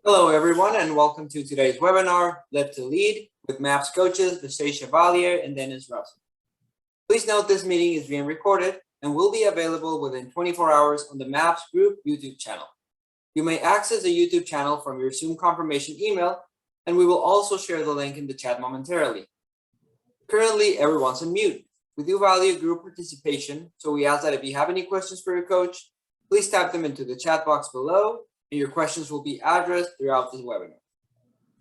Hello, everyone, and welcome to today's webinar, Live to Lead, with MAPS coaches, Vasha Chevalier and Dennis Russell. Please note this meeting is being recorded and will be available within 24 hours on the MAPS Group YouTube channel. You may access the YouTube channel from your Zoom confirmation email, and we will also share the link in the chat momentarily. Currently, everyone's on mute. We do value group participation, so we ask that if you have any questions for your coach, please type them into the chat box below, and your questions will be addressed throughout this webinar.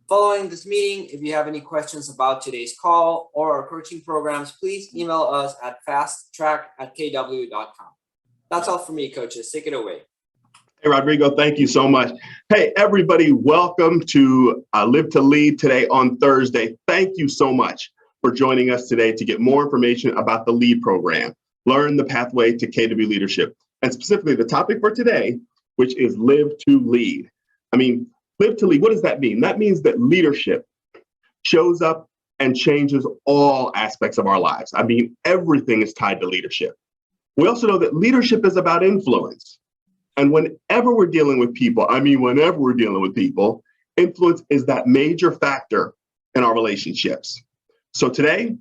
Following this meeting, if you have any questions about today's call or our coaching programs, please email us at fasttrack@kw.com. That's all for me, coaches. Take it away. Hey, Rodrigo, thank you so much. Hey, everybody, welcome to Live to Lead today on Thursday. Thank you so much for joining us today to get more information about the LEAD program, Learn the Pathway to KW Leadership, and specifically the topic for today, which is Live to Lead. Live to Lead, what does that mean? That means that leadership shows up and changes all aspects of our lives. Everything is tied to leadership. We also know that leadership is about influence. And whenever we're dealing with people, influence is that major factor in our relationships. So today,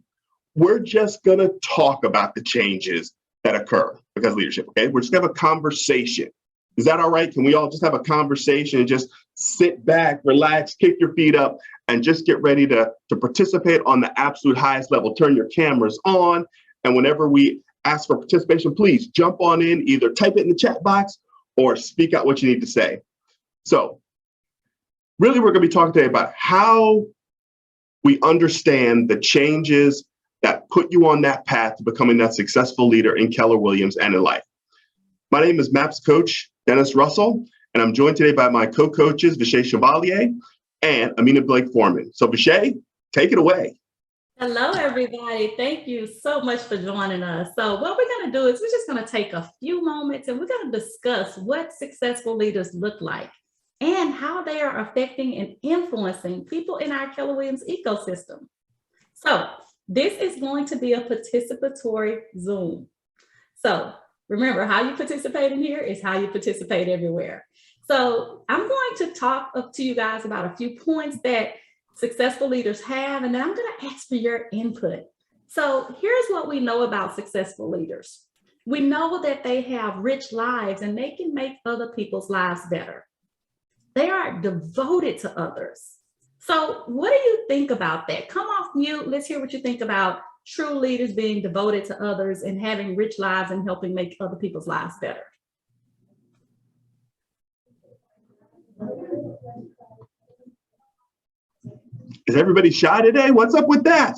we're just gonna talk about the changes that occur because of leadership, okay? We're just gonna have a conversation. Is that all right? Can we all just have a conversation and just sit back, relax, kick your feet up, and just get ready to participate on the absolute highest level? Turn your cameras on, and whenever we ask for participation, please jump on in, either type it in the chat box or speak out what you need to say. So really, we're gonna be talking today about how we understand the changes that put you on that path to becoming that successful leader in Keller Williams and in life. My name is MAPS coach Dennis Russell, and I'm joined today by my co-coaches, Vasha Chevalier and Amina Blake Foreman. So Vasha, take it away. Hello, everybody. Thank you so much for joining us. So what we're going to do is we're just going to take a few moments and we're going to discuss what successful leaders look like and how they are affecting and influencing people in our Keller Williams ecosystem. So this is going to be a participatory Zoom. So remember, how you participate in here is how you participate everywhere. So I'm going to talk up to you guys about a few points that successful leaders have, and then I'm going to ask for your input. So here's what we know about successful leaders. We know that they have rich lives and they can make other people's lives better. They are devoted to others. So what do you think about that? Come off mute. Let's hear what you think about true leaders being devoted to others and having rich lives and helping make other people's lives better. Is everybody shy today? What's up with that?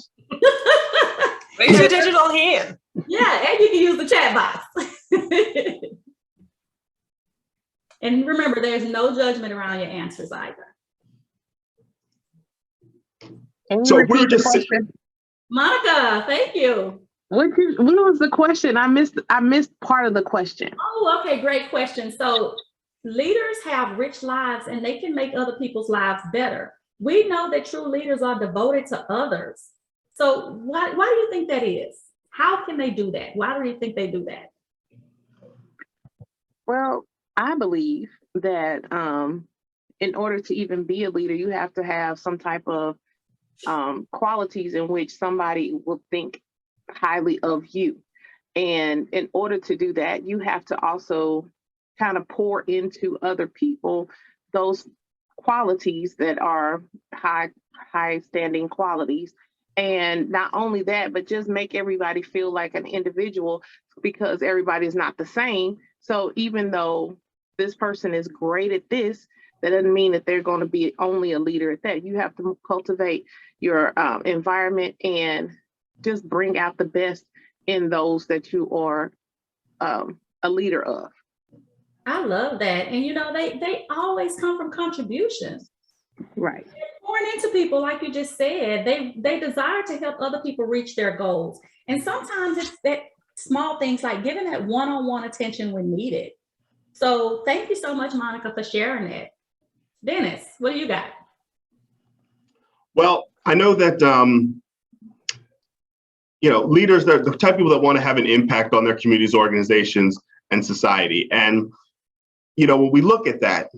Raise your digital hand. Yeah, and you can use the chat box. And remember, there's no judgment around your answers either. So we're just Monica, thank you. What was the question? I missed part of the question. Oh, okay, great question. So leaders have rich lives and they can make other people's lives better. We know that true leaders are devoted to others. So why do you think that is? How can they do that? Why do you think they do that? Well, I believe that in order to even be a leader, you have to have some type of qualities in which somebody will think highly of you. And in order to do that, you have to also kind of pour into other people those qualities that are high standing qualities. And not only that, but just make everybody feel like an individual, because everybody's not the same. So even though this person is great at this, that doesn't mean that they're going to be only a leader at that. You have to cultivate your environment and just bring out the best in those that you are a leader of. I love that. And you know, they always come from contributions. Right. They're pouring into people, like you just said. They desire to help other people reach their goals. And sometimes it's that small things like giving that one-on-one attention when needed. So thank you so much, Monica, for sharing that. Dennis, what do you got? Well, I know that leaders, they're the type of people that want to have an impact on their communities, organizations, and society. And when we look at that,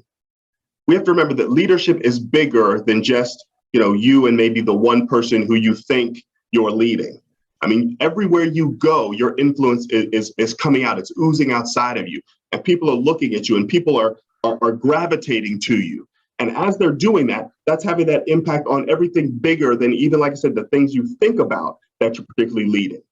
we have to remember that leadership is bigger than just, you and maybe the one person who you think you're leading. I mean, everywhere you go, your influence is coming out. It's oozing outside of you, and people are looking at you, and people are gravitating to you. And as they're doing that, that's having that impact on everything bigger than even, like I said, the things you think about that you're particularly leading.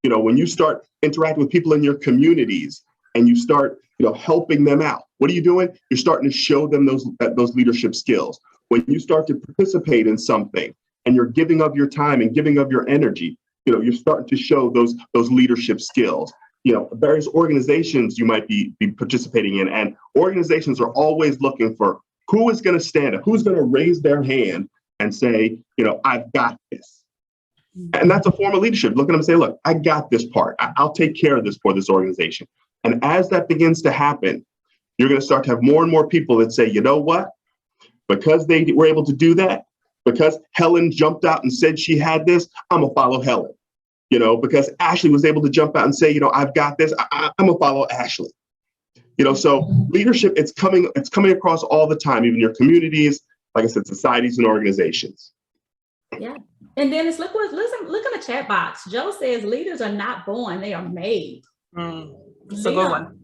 When you start interacting with people in your communities and you start, helping them out, what are you doing? You're starting to show them those leadership skills. When you start to participate in something and you're giving of your time and giving of your energy, you're starting to show those leadership skills. Various organizations you might be participating in, and organizations are always looking for who is going to stand up, who's going to raise their hand and say, I've got this. And that's a form of leadership. Look at them and say, look, I got this part. I'll take care of this for this organization. And as that begins to happen, you're going to start to have more and more people that say, you know what? Because they were able to do that, because Helen jumped out and said she had this, I'm going to follow Helen. Because Ashley was able to jump out and say, I've got this, I'm going to follow Ashley. So leadership, it's coming across all the time, even your communities, like I said, societies and organizations. Yeah. And Dennis, look in the chat box. Joe says leaders are not born, they are made. That's a good one.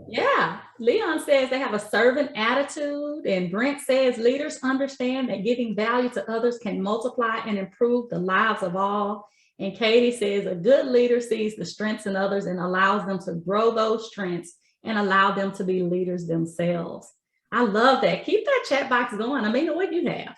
Yeah. Leon says they have a servant attitude. And Brent says leaders understand that giving value to others can multiply and improve the lives of all. And Katie says a good leader sees the strengths in others and allows them to grow those strengths and allow them to be leaders themselves. I love that. Keep that chat box going. I mean, what you have.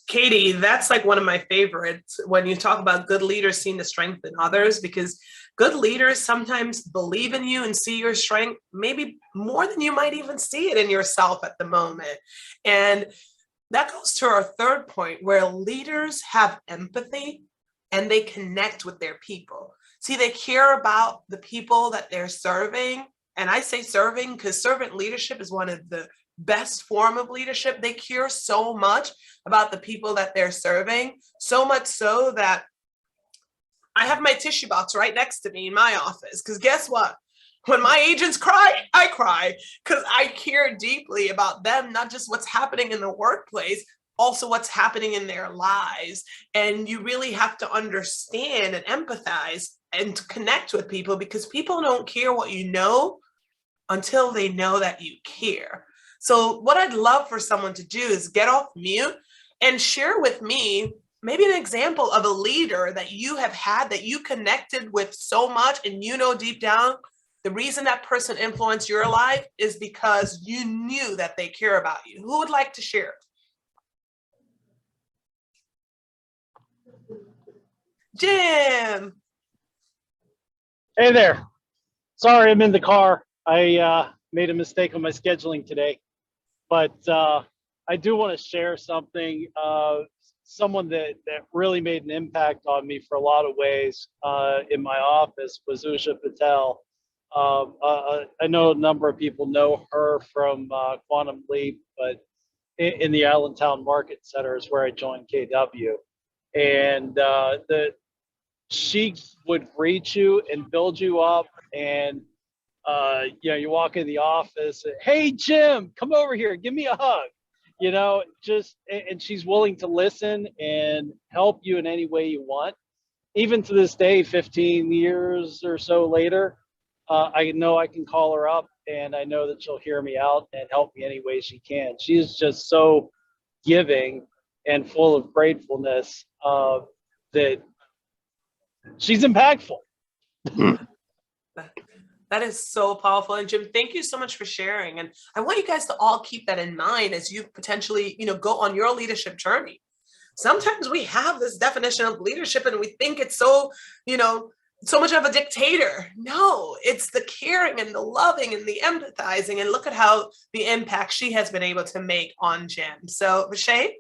Katie, that's like one of my favorites when you talk about good leaders seeing the strength in others, because good leaders sometimes believe in you and see your strength, maybe more than you might even see it in yourself at the moment. And that goes to our third point, where leaders have empathy and they connect with their people. See, they care about the people that they're serving. And I say serving because servant leadership is one of the best form of leadership. They care so much about the people that they're serving, so much so that I have my tissue box right next to me in my office. Because guess what? When my agents cry, I cry, because I care deeply about them, not just what's happening in the workplace, also what's happening in their lives. And you really have to understand and empathize and to connect with people, because people don't care what you know until they know that you care. So what I'd love for someone to do is get off mute and share with me maybe an example of a leader that you have had that you connected with so much, and deep down, the reason that person influenced your life is because you knew that they care about you. Who would like to share? Jim. Hey there. Sorry, I'm in the car. I made a mistake on my scheduling today, but I do want to share something. Someone that really made an impact on me for a lot of ways in my office was Zuzia Patel. I know a number of people know her from Quantum Leap, but in the Allentown Market Center is where I joined KW. And she would greet you and build you up, and you walk in the office and, hey Jim, come over here, give me a hug, and she's willing to listen and help you in any way you want. Even to this day, 15 years or so later, I know I can call her up and I know that she'll hear me out and help me any way she can. She's just so giving and full of gratefulness that she's impactful. That is so powerful. And Jim, thank you so much for sharing. And I want you guys to all keep that in mind as you potentially, go on your leadership journey. Sometimes we have this definition of leadership and we think it's so, so much of a dictator. No, it's the caring and the loving and the empathizing. And look at how the impact she has been able to make on Jim. So, Vasha?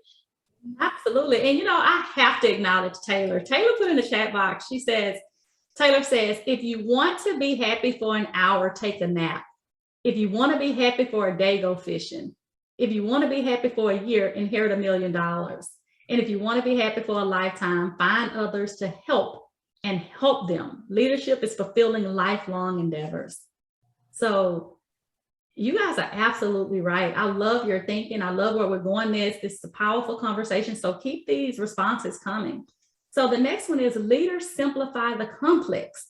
Absolutely. And, I have to acknowledge Taylor. Taylor put in the chat box, Taylor says, if you want to be happy for an hour, take a nap. If you want to be happy for a day, go fishing. If you want to be happy for a year, inherit $1 million. And if you want to be happy for a lifetime, find others to help and help them. Leadership is fulfilling lifelong endeavors. So You guys are absolutely right. I love your thinking. I love where we're going this. This is a powerful conversation. So keep these responses coming. So the next one is leaders simplify the complex.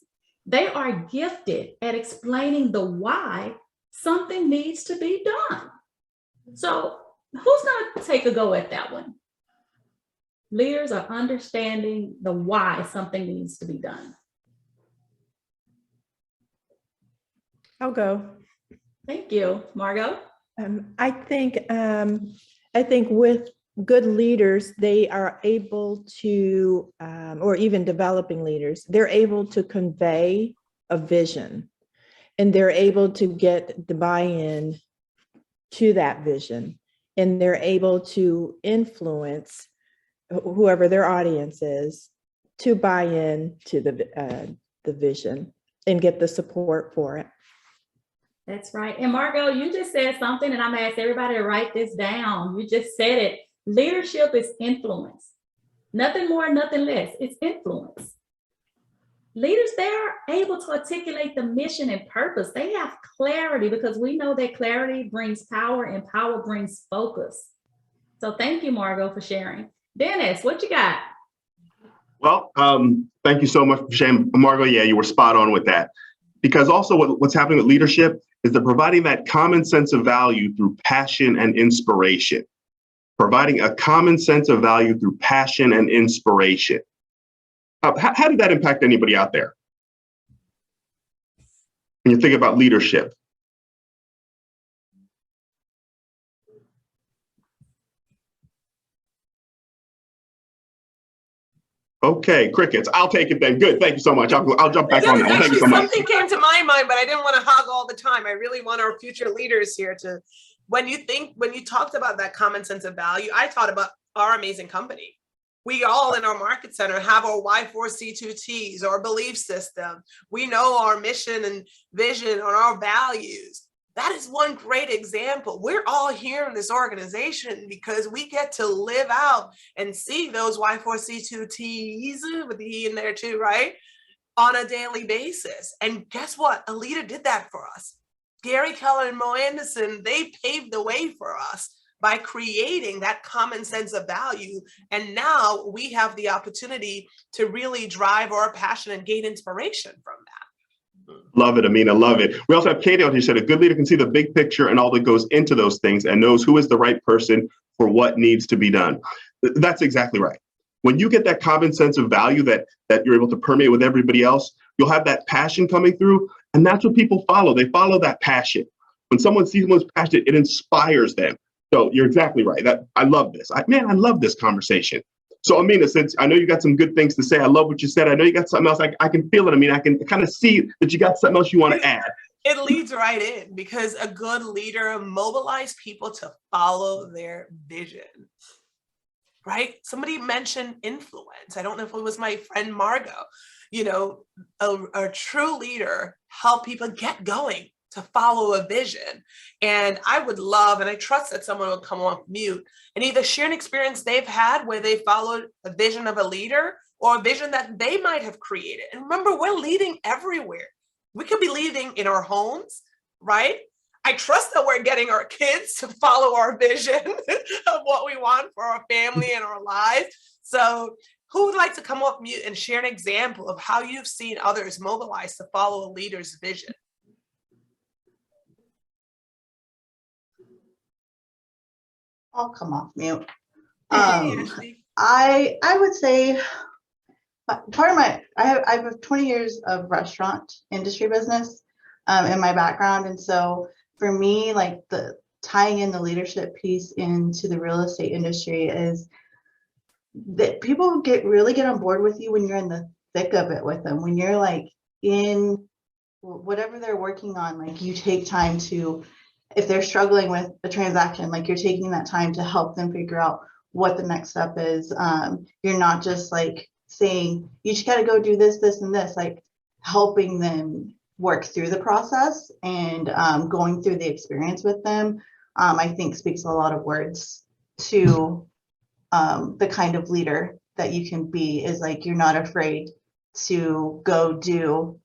They are gifted at explaining the why something needs to be done. So who's going to take a go at that one? Leaders are understanding the why something needs to be done. I'll go. Thank you. Margot? I think with good leaders, they are able to, or even developing leaders, they're able to convey a vision, and they're able to get the buy-in to that vision, and they're able to influence whoever their audience is to buy in to the vision and get the support for it. That's right. And Margot, you just said something, and I'm gonna ask everybody to write this down. You just said it. Leadership is influence. Nothing more, nothing less. It's influence. Leaders, they're able to articulate the mission and purpose. They have clarity, because we know that clarity brings power and power brings focus. So thank you, Margot, for sharing. Dennis, what you got? Well, thank you so much for sharing, Margot. Yeah, you were spot on with that. Because also what's happening with leadership is they're providing that common sense of value through passion and inspiration. Providing a common sense of value through passion and inspiration. How did that impact anybody out there? When you think about leadership. Okay, crickets. I'll take it then. Good. Thank you so much. I'll jump back on that one. Thank you so much. Something came to my mind, but I didn't want to hog all the time. I really want our future leaders here to, when you talked about that common sense of value, I thought about our amazing company. We all in our market center have our Y4C2Ts, our belief system. We know our mission and vision and our values. That is one great example. We're all here in this organization because we get to live out and see those Y4C2Ts, with the E in there too, right? On a daily basis. And guess what? A leader did that for us. Gary Keller and Mo Anderson, they paved the way for us by creating that common sense of value. And now we have the opportunity to really drive our passion and gain inspiration from that. Love it, Amina, love it. We also have Katie out here said a good leader can see the big picture and all that goes into those things and knows who is the right person for what needs to be done. That's exactly right. When you get that common sense of value that you're able to permeate with everybody else, you'll have that passion coming through, and that's what people follow. They follow that passion. When someone sees someone's passionate, it inspires them. So you're exactly right. I love this. I love this conversation. So Amina, since I know you got some good things to say, I love what you said. I know you got something else. I can feel it. I mean, I can kind of see that you got something else you want to add. It leads right in, because a good leader mobilizes people to follow their vision, right? Somebody mentioned influence. I don't know if it was my friend Margot. You know, a true leader help people get going to follow a vision. And I would love, and I trust that someone will come off mute and either share an experience they've had where they followed a vision of a leader or a vision that they might have created. And remember, we're leading everywhere. We could be leading in our homes, right? I trust that we're getting our kids to follow our vision of what we want for our family and our lives. So who would like to come off mute and share an example of how you've seen others mobilize to follow a leader's vision? I'll come off mute. Ashley. I would say part of I have 20 years of restaurant industry business in my background, and so for me, like the tying in the leadership piece into the real estate industry is that people really get on board with you when you're in the thick of it with them, when you're like in whatever they're working on, like you take time to, if they're struggling with a transaction, like you're taking that time to help them figure out what the next step is. You're not just like saying, you just got to go do this, this, and this, like helping them work through the process and going through the experience with them, I think speaks a lot of words to the kind of leader that you can be, is like, you're not afraid to go do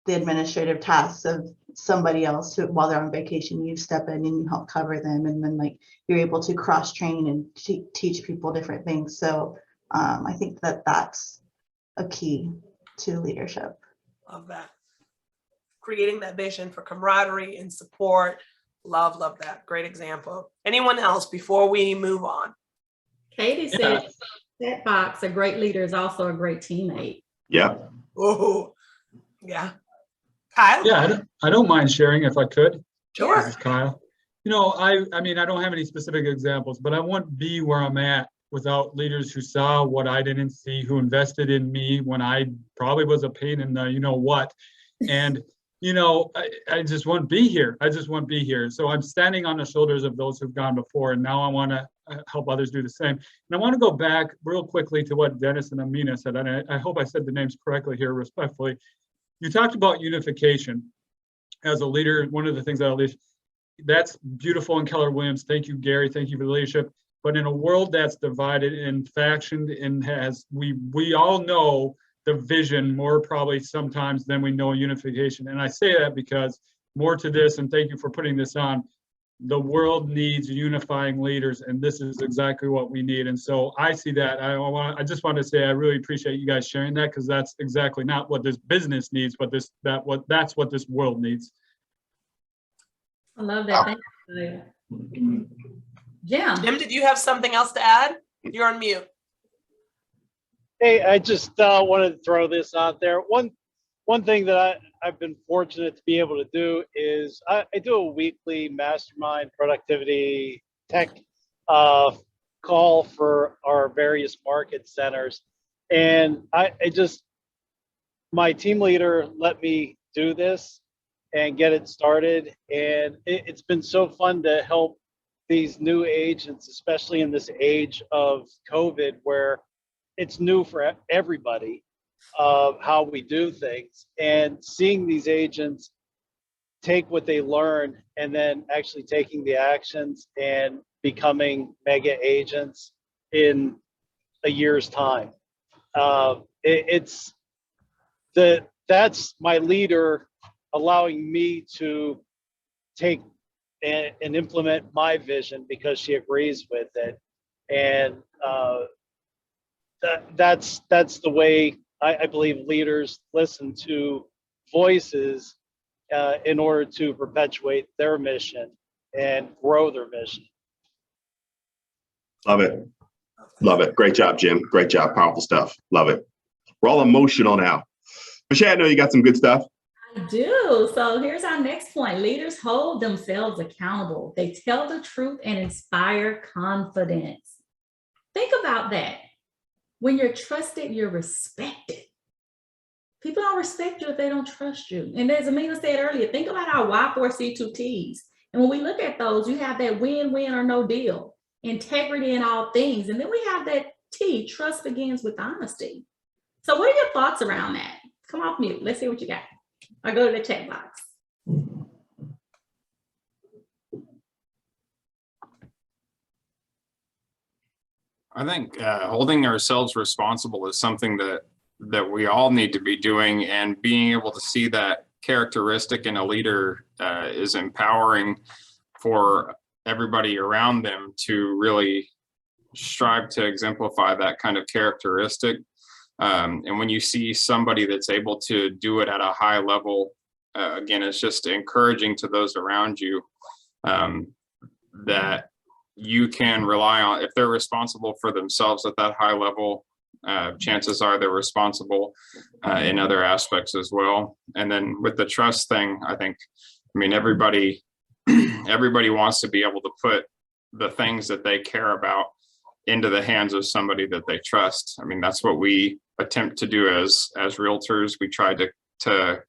the administrative tasks of somebody else who, while they're on vacation, you step in and you help cover them, and then like you're able to cross train and teach people different things. So I think that that's a key to leadership. Love that. Creating that vision for camaraderie and support. Love that. Great example. Anyone else before we move on? Katie said that box, a great leader is also a great teammate. Yeah. Oh, yeah. Kyle? Yeah, I don't mind sharing if I could. Sure. This is Kyle. You know, I mean, I don't have any specific examples, but I wouldn't be where I'm at without leaders who saw what I didn't see, who invested in me when I probably was a pain in the you know what. And, you know, I just wouldn't be here. I just wouldn't be here. So I'm standing on the shoulders of those who've gone before, and now I want to help others do the same. And I want to go back real quickly to what Dennis and Amina said, and I hope I said the names correctly here, respectfully. You talked about unification as a leader. One of the things that's beautiful in Keller Williams. Thank you, Gary. Thank you for the leadership. But in a world that's divided and factioned and we all know the vision more probably sometimes than we know unification. And I say that because more to this, and thank you for putting this on, the world needs unifying leaders, and this is exactly what we need. And so I see that. I just want to say I really appreciate you guys sharing that, because that's exactly not what this business needs, but that's what this world needs. I love that. Thank you. Jim, did you have something else to add? You're on mute. Hey, I just wanted to throw this out there. One thing that I've been fortunate to be able to do is I do a weekly mastermind productivity tech call for our various market centers. And my team leader let me do this and get it started. And it's been so fun to help these new agents, especially in this age of COVID, where it's new for everybody of how we do things, and seeing these agents take what they learn and then actually taking the actions and becoming mega agents in a year's time. That's my leader allowing me to take and implement my vision because she agrees with it. And that's the way I believe leaders listen to voices in order to perpetuate their mission and grow their mission. Love it. Love it. Great job, Jim. Great job. Powerful stuff. Love it. We're all emotional now. Vasha, I know you got some good stuff. I do. So here's our next point. Leaders hold themselves accountable. They tell the truth and inspire confidence. Think about that. When you're trusted, you're respected. People don't respect you if they don't trust you. And as Amina said earlier, think about our Y4C2Ts. And when we look at those, you have that win-win or no deal, integrity in all things. And then we have that T, trust begins with honesty. So what are your thoughts around that? Come off mute. Let's see what you got. Or go to the chat box. I think holding ourselves responsible is something that we all need to be doing, and being able to see that characteristic in a leader is empowering for everybody around them to really strive to exemplify that kind of characteristic. And when you see somebody that's able to do it at a high level, again, it's just encouraging to those around you that you can rely on. If they're responsible for themselves at that high level, chances are they're responsible in other aspects as well. And then with the trust thing, I mean, everybody wants to be able to put the things that they care about into the hands of somebody that they trust. I mean, that's what we attempt to do as realtors. We try to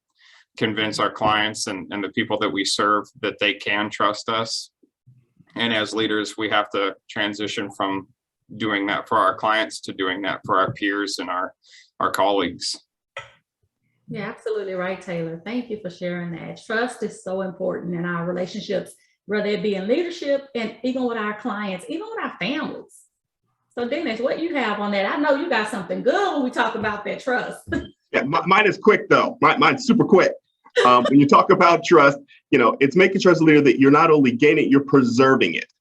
convince our clients and the people that we serve that they can trust us. And as leaders, we have to transition from doing that for our clients to doing that for our peers and our colleagues. Yeah, absolutely right, Taylor. Thank you for sharing that. Trust is so important in our relationships, whether it be in leadership and even with our clients, even with our families. So Dennis, what you have on that? I know you got something good when we talk about that trust. Yeah, mine is quick though. Mine's super quick. When you talk about trust, it's making sure as a leader that you're not only gaining it, you're preserving it.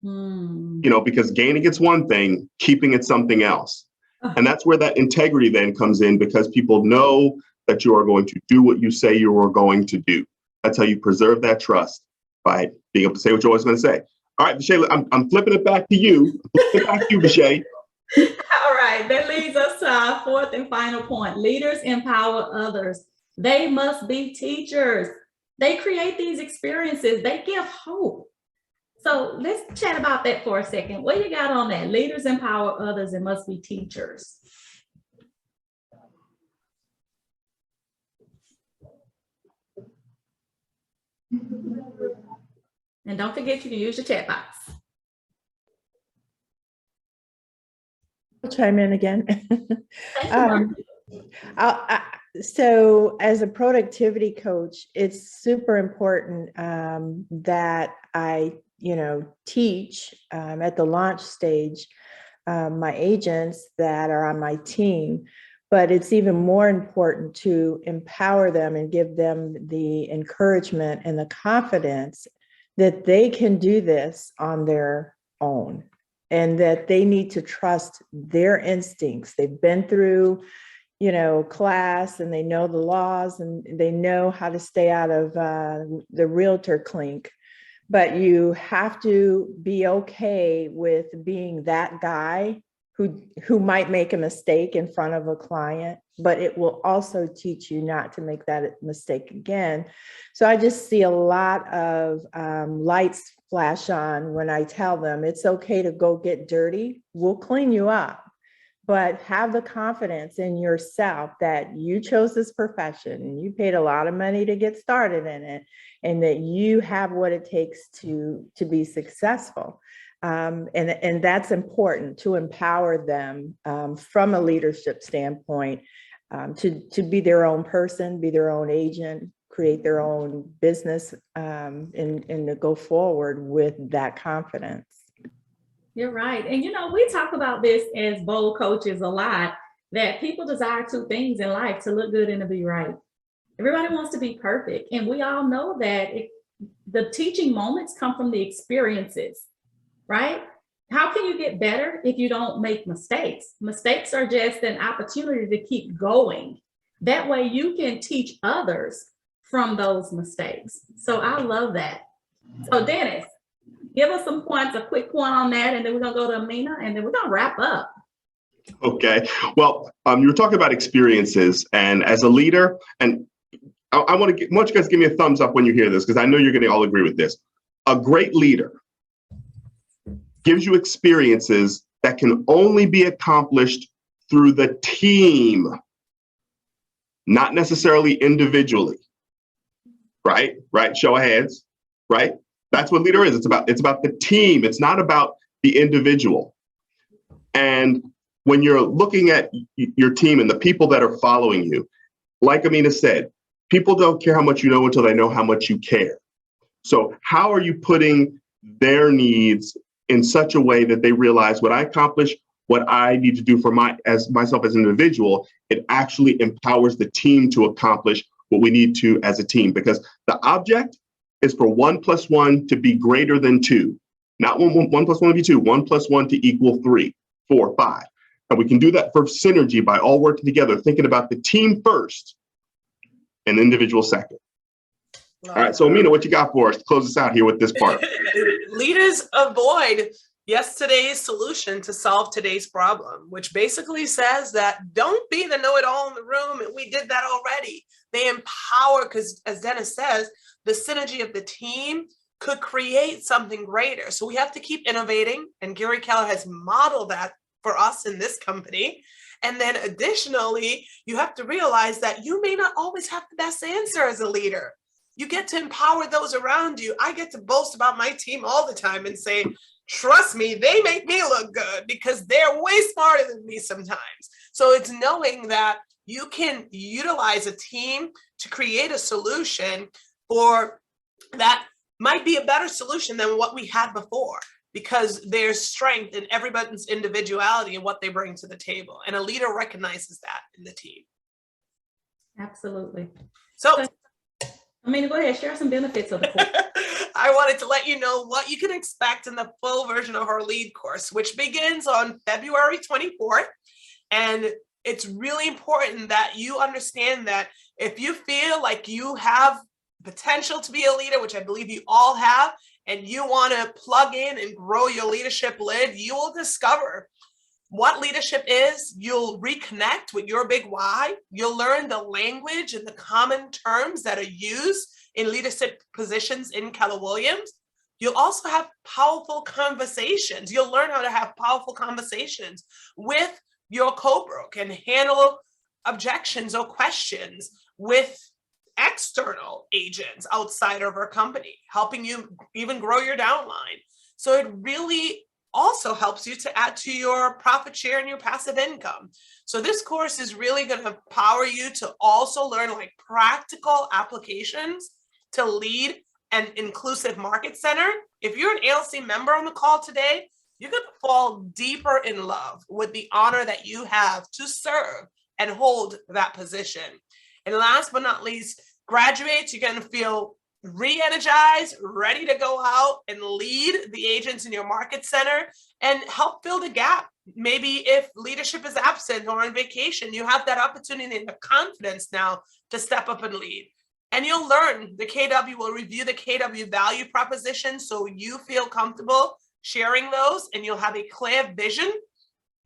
Because gaining it's one thing, keeping it's something else. And that's where that integrity then comes in, because people know that you are going to do what you say you are going to do. That's how you preserve that trust, by being able to say what you're always going to say. All right, Vasha, I'm flipping it back to you. Vasha. All right, that leads us to our fourth and final point. Leaders empower others. They must be teachers. They create these experiences. They give hope. So let's chat about that for a second. What you got on that? Leaders empower others and must be teachers. And don't forget, you can use your chat box. I'll chime in again. So as a productivity coach, it's super important that I, teach at the launch stage my agents that are on my team, but it's even more important to empower them and give them the encouragement and the confidence that they can do this on their own, and that they need to trust their instincts. They've been through, class, and they know the laws, and they know how to stay out of the realtor clink. But you have to be okay with being that guy who might make a mistake in front of a client, but it will also teach you not to make that mistake again. So I just see a lot of lights flash on when I tell them it's okay to go get dirty. We'll clean you up, but have the confidence in yourself that you chose this profession and you paid a lot of money to get started in it, and that you have what it takes to be successful. And that's important, to empower them from a leadership standpoint, to be their own person, be their own agent, create their own business, and to go forward with that confidence. You're right. And we talk about this as bold coaches a lot, that people desire two things in life: to look good and to be right. Everybody wants to be perfect. And we all know that the teaching moments come from the experiences, right? How can you get better if you don't make mistakes? Mistakes are just an opportunity to keep going. That way you can teach others from those mistakes. So I love that. So Dennis, give us some points, a quick point on that, and then we're gonna go to Amina, and then we're gonna wrap up. Okay. Well, you were talking about experiences, and as a leader, and I want you guys to give me a thumbs up when you hear this, because I know you're going to all agree with this. A great leader gives you experiences that can only be accomplished through the team, not necessarily individually. Right? Show of hands. Right? That's what leader is. It's about the team. It's not about the individual. And when you're looking at your team and the people that are following you, like Amina said, people don't care how much you know until they know how much you care. So how are you putting their needs in such a way that they realize, when I accomplish what I need to do for myself as an individual, it actually empowers the team to accomplish what we need to as a team? Because the object is for 1 + 1 to be greater than 2. Not 1 + 1 to be 2, 1 + 1 to equal 3, 4, 5. And we can do that for synergy by all working together, thinking about the team first and individual second. All right, so Amina, what you got for us to close us out here with this part? Leaders avoid yesterday's solution to solve today's problem, which basically says that don't be the know-it-all in the room, and we did that already. They empower, because as Dennis says, the synergy of the team could create something greater. So we have to keep innovating, and Gary Keller has modeled that for us in this company. And then additionally, you have to realize that you may not always have the best answer as a leader. You get to empower those around you. I get to boast about my team all the time and say, trust me, they make me look good because they're way smarter than me sometimes. So it's knowing that you can utilize a team to create a solution for that might be a better solution than what we had before, because there's strength in everybody's individuality and what they bring to the table. And a leader recognizes that in the team. Absolutely. So I mean, go ahead, share some benefits of the course. I wanted to let you know what you can expect in the full version of our lead course, which begins on February 24th. And it's really important that you understand that if you feel like you have potential to be a leader, which I believe you all have, and you want to plug in and grow your leadership lid, you will discover what leadership is. You'll reconnect with your big why. You'll learn the language and the common terms that are used in leadership positions in Keller Williams. You'll also have powerful conversations. You'll learn how to have powerful conversations with your co-broke and handle objections or questions with external agents outside of our company, helping you even grow your downline. So it really also helps you to add to your profit share and your passive income. So this course is really going to empower you to also learn like practical applications to lead an inclusive market center. If you're an ALC member on the call today, you're going to fall deeper in love with the honor that you have to serve and hold that position. And last but not least, graduates, you're going to feel re-energized, ready to go out and lead the agents in your market center and help fill the gap. Maybe if leadership is absent or on vacation, you have that opportunity and the confidence now to step up and lead. And you'll learn, the KW will review the KW value proposition so you feel comfortable sharing those, and you'll have a clear vision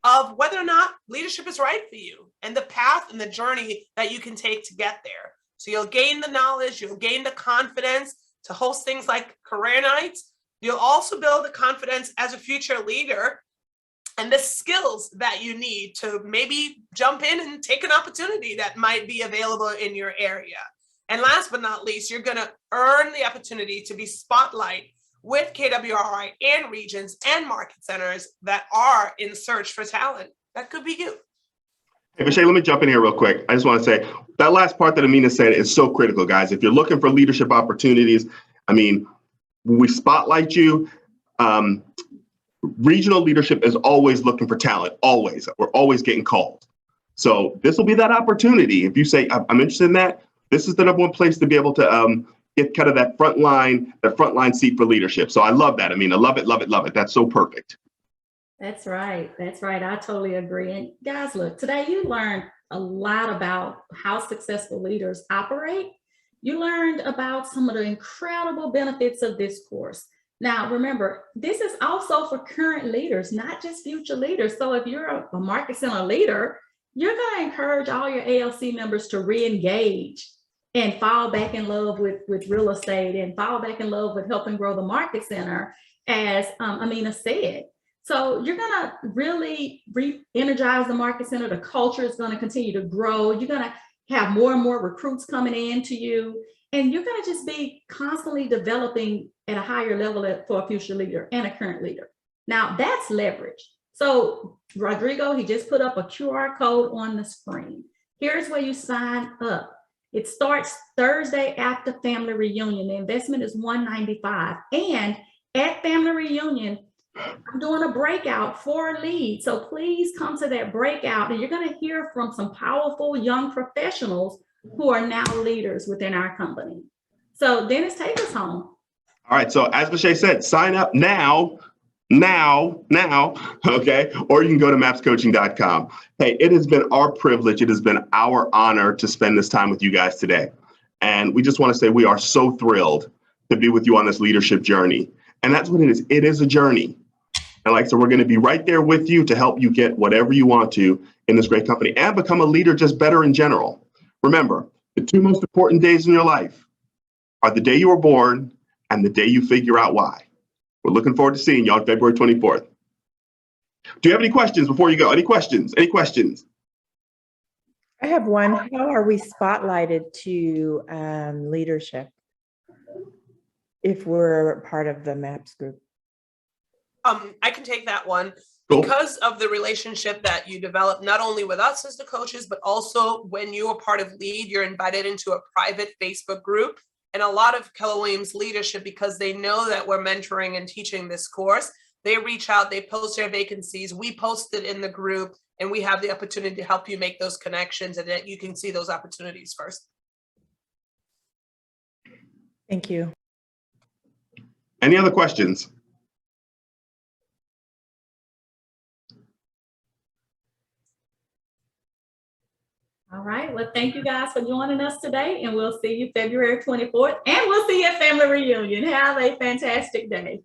of whether or not leadership is right for you and the path and the journey that you can take to get there. So you'll gain the knowledge, you'll gain the confidence to host things like career nights. You'll also build the confidence as a future leader and the skills that you need to maybe jump in and take an opportunity that might be available in your area. And last but not least, you're going to earn the opportunity to be spotlight with KWRI and regions and market centers that are in search for talent. That could be you. Hey, Vasha, let me jump in here real quick. I just want to say that last part that Amina said is so critical, guys. If you're looking for leadership opportunities, I mean, we spotlight you. Regional leadership is always looking for talent, always. We're always getting called. So this will be that opportunity. If you say, I'm interested in that, this is the number one place to be able to get kind of that front line seat for leadership. So I love that. I mean, I love it, love it, love it. That's so perfect. That's right. That's right. I totally agree. And guys, look, today you learned a lot about how successful leaders operate. You learned about some of the incredible benefits of this course. Now, remember, this is also for current leaders, not just future leaders. So if you're a market center leader, you're going to encourage all your ALC members to re-engage and fall back in love with real estate and fall back in love with helping grow the market center, as Amina said. So you're going to really re-energize the market center. The culture is going to continue to grow. You're going to have more and more recruits coming in to you. And you're going to just be constantly developing at a higher level for a future leader and a current leader. Now, that's leverage. So Rodrigo, he just put up a QR code on the screen. Here's where you sign up. It starts Thursday after family reunion. The investment is $195. And at family reunion, I'm doing a breakout for leads. So please come to that breakout, and you're going to hear from some powerful young professionals who are now leaders within our company. So Dennis, take us home. All right. So as Vasha said, sign up now, okay? Or you can go to mapscoaching.com. Hey, it has been our privilege. It has been our honor to spend this time with you guys today. And we just want to say we are so thrilled to be with you on this leadership journey. And that's what it is. It is a journey. And like I said, we're going to be right there with you to help you get whatever you want to in this great company and become a leader just better in general. Remember, the two most important days in your life are the day you were born and the day you figure out why. We're looking forward to seeing you on February 24th. Do you have any questions before you go? Any questions? Any questions? I have one. How are we spotlighted to leadership if we're part of the MAPS group? I can take that one. Cool. Because of the relationship that you develop, not only with us as the coaches, but also when you are part of LEAD, you're invited into a private Facebook group. And a lot of Keller Williams leadership, because they know that we're mentoring and teaching this course, they reach out, they post their vacancies, we post it in the group, and we have the opportunity to help you make those connections and that you can see those opportunities first. Thank you. Any other questions? All right. Well, thank you guys for joining us today, and we'll see you February 24th, and we'll see you at Family Reunion. Have a fantastic day.